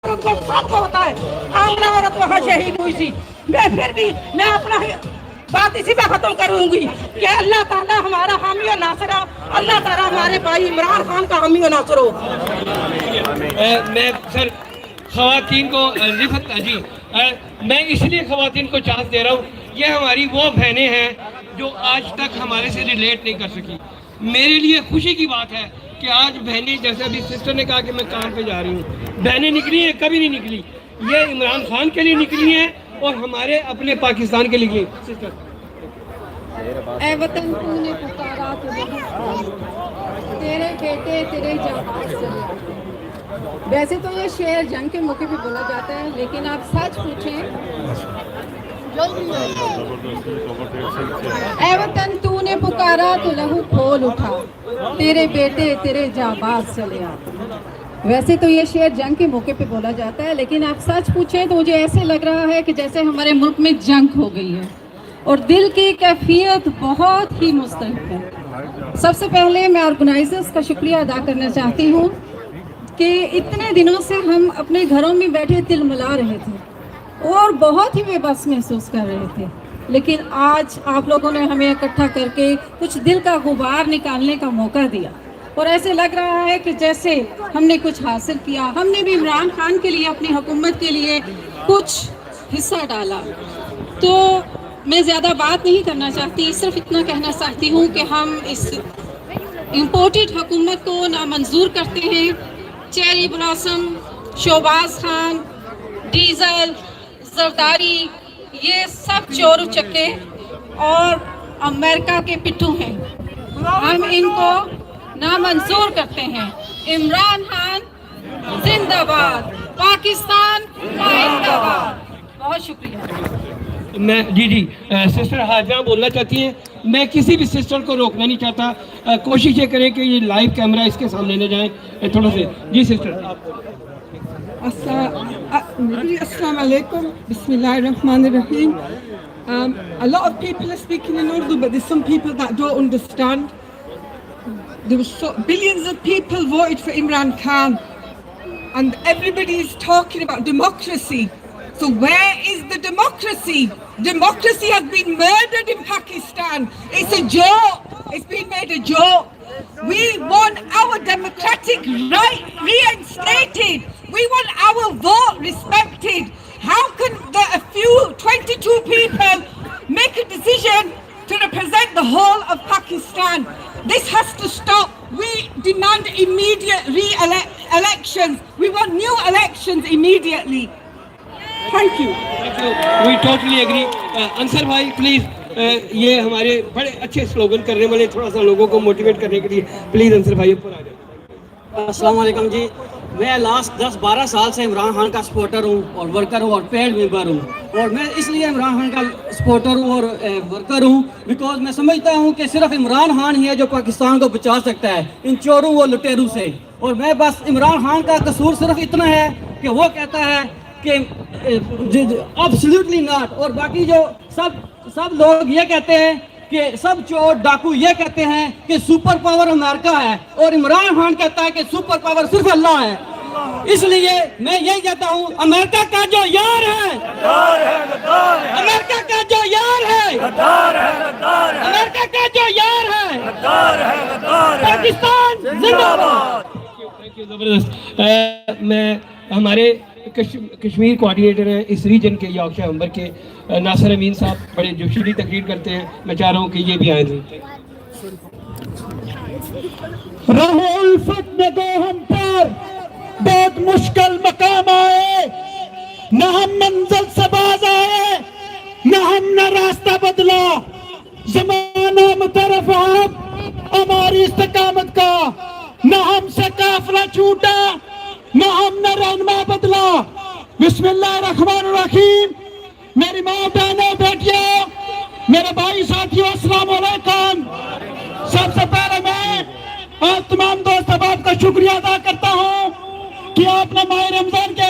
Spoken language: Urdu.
عورت کو سب کو ہوتا ہے. آمنہ عورت وہاں شہید ہوئی تھی. پھر بھی میں اپنا بات اسی پہ ختم کروں گی کہ اللہ تعالیٰ ہمارا حامی و ناصر ہو. اللہ تعالیٰ ہمارے بھائی عمران خان کا حامی و ناصر ہو. میں سر خواتین کو رفت جی میں اس لیے خواتین کو چانس دے رہا ہوں. یہ ہماری وہ بہنیں ہیں جو آج تک ہمارے سے ریلیٹ نہیں کر سکی. میرے لیے خوشی کی بات ہے کہ آج بہنیں, جیسے ابھی سسٹر نے کہا کہ میں کام پہ جا رہی ہوں, بہنیں نکلی ہیں, کبھی نہیں نکلی. یہ عمران خان کے لیے نکلی ہیں اور ہمارے اپنے پاکستان کے لیے. سسٹر اے وطن تو نے پکارا تو تیرے بیٹے تیرے جہاز چلے. ویسے تو یہ شعر جنگ کے موقع پہ بولا جاتا ہے, لیکن آپ سچ پوچھیں, اے وطن تو نے پکارا تو لہو کھول اٹھا, تیرے بیٹے تیرے جانباز چلے آ. ویسے تو یہ شعر جنگ کے موقع پہ بولا جاتا ہے, لیکن آپ سچ پوچھیں تو مجھے ایسے لگ رہا ہے کہ جیسے ہمارے ملک میں جنگ ہو گئی ہے اور دل کی کیفیت بہت ہی مختلف ہے. سب سے پہلے میں آرگنائزرز کا شکریہ ادا کرنا چاہتی ہوں کہ اتنے دنوں سے ہم اپنے گھروں میں بیٹھے تل ملا رہے تھے اور بہت ہی بے بس محسوس کر رہے تھے, لیکن آج آپ لوگوں نے ہمیں اکٹھا کر کے کچھ دل کا غبار نکالنے کا موقع دیا اور ایسے لگ رہا ہے کہ جیسے ہم نے کچھ حاصل کیا. ہم نے بھی عمران خان کے لیے, اپنی حکومت کے لیے کچھ حصہ ڈالا. تو میں زیادہ بات نہیں کرنا چاہتی, صرف اتنا کہنا چاہتی ہوں کہ ہم اس امپورٹڈ حکومت کو نامنظور کرتے ہیں. Cherry blossom, Shahbaz Khan, diesel, Zardari, یہ سب چور چکے اور امریکہ کے پٹھو ہیں. ہم ان کو نامنظور کرتے ہیں. عمران خان زندہ باد, پاکستان زندہ باد. بہت شکریہ. میں جی سسٹر حاجہ بولنا چاہتی ہیں. میں کسی بھی سسٹر کو روکنا نہیں چاہتا. کوشش یہ کریں کہ یہ لائیو کیمرہ اس کے سامنے نہ جائیں تھوڑا سے. جی سسٹر. السلام علیکم. بسم اللہ الرحمن الرحیم. A lot of people are speaking in Urdu, but there's some people that don't understand. There were billions of people voted for Imran Khan, and everybody is talking about democracy. So where is the democracy? Democracy has been murdered in Pakistan. It's a joke. It's been made a joke. We want our democratic right reinstated. We want our vote respected. How can a few 22 people make a decision to represent the whole of Pakistan? This has to stop. We demand immediate elections. We want new elections immediately. Thank you. We totally agree. Ansar بھائی پلیز, یہ ہمارے بڑے اچھے سلوگن کرنے والے, تھوڑا سا لوگوں کو موٹیویٹ کرنے کے لیے پلیز انصر بھائی اوپر آ جائیں. السلام علیکم جی. میں لاسٹ 10-12 سال سے عمران خان کا سپورٹر ہوں اور ورکر ہوں اور پیڈ ممبر ہوں, اور میں اس لیے عمران خان کا سپورٹر ہوں اور ورکر ہوں بیکاز میں سمجھتا ہوں کہ صرف عمران خان ہی ہے جو پاکستان کو بچا سکتا ہے ان چوروں و لٹیروں سے. اور میں بس عمران خان کا قصور صرف اتنا ہے کہ وہ کہتا ہے کہ absolutely not, اور باقی جو سب لوگ یہ کہتے ہیں کہ سب چور ڈاکو یہ کہتے ہیں کہ سپر پاور امریکہ ہے, اور عمران خان کہتا ہے کہ سپر پاور صرف اللہ ہے. اس لیے میں یہی کہتا ہوں, امریکہ کا جو یار ہے, امریکہ کا جو یار ہے, امریکہ کا جو یار ہے, پاکستان زندہ باد. زبردست. میں ہمارے کشمیر کوآرڈینیٹر ہیں اس ریجن کے, یارکشائر امبر کے, ناصر امین صاحب بڑے جوشیلی تقریر کرتے ہیں. میں چاہ رہا ہوں کہ یہ بھی آئیں دیں. رہو الفت میں دو ہم پر بہت مشکل مقام آئے, نہ ہم منزل سے باز آئے, نہ ہم نے راستہ بدلا, زمانہ مترف ہماری استقامت کا, نہ ہم سے قافلہ چھوٹا, نہ ہم نے رہنما بدلا. بسم اللہ الرحمن الرحیم. میری ماں بہنوں بیٹیوں میرے بھائی ساتھیوں السلام علیکم. سب سے پہلے میں آپ تمام دوست احباب کا شکریہ ادا کرتا ہوں کہ آپ نے ماہ رمضان کے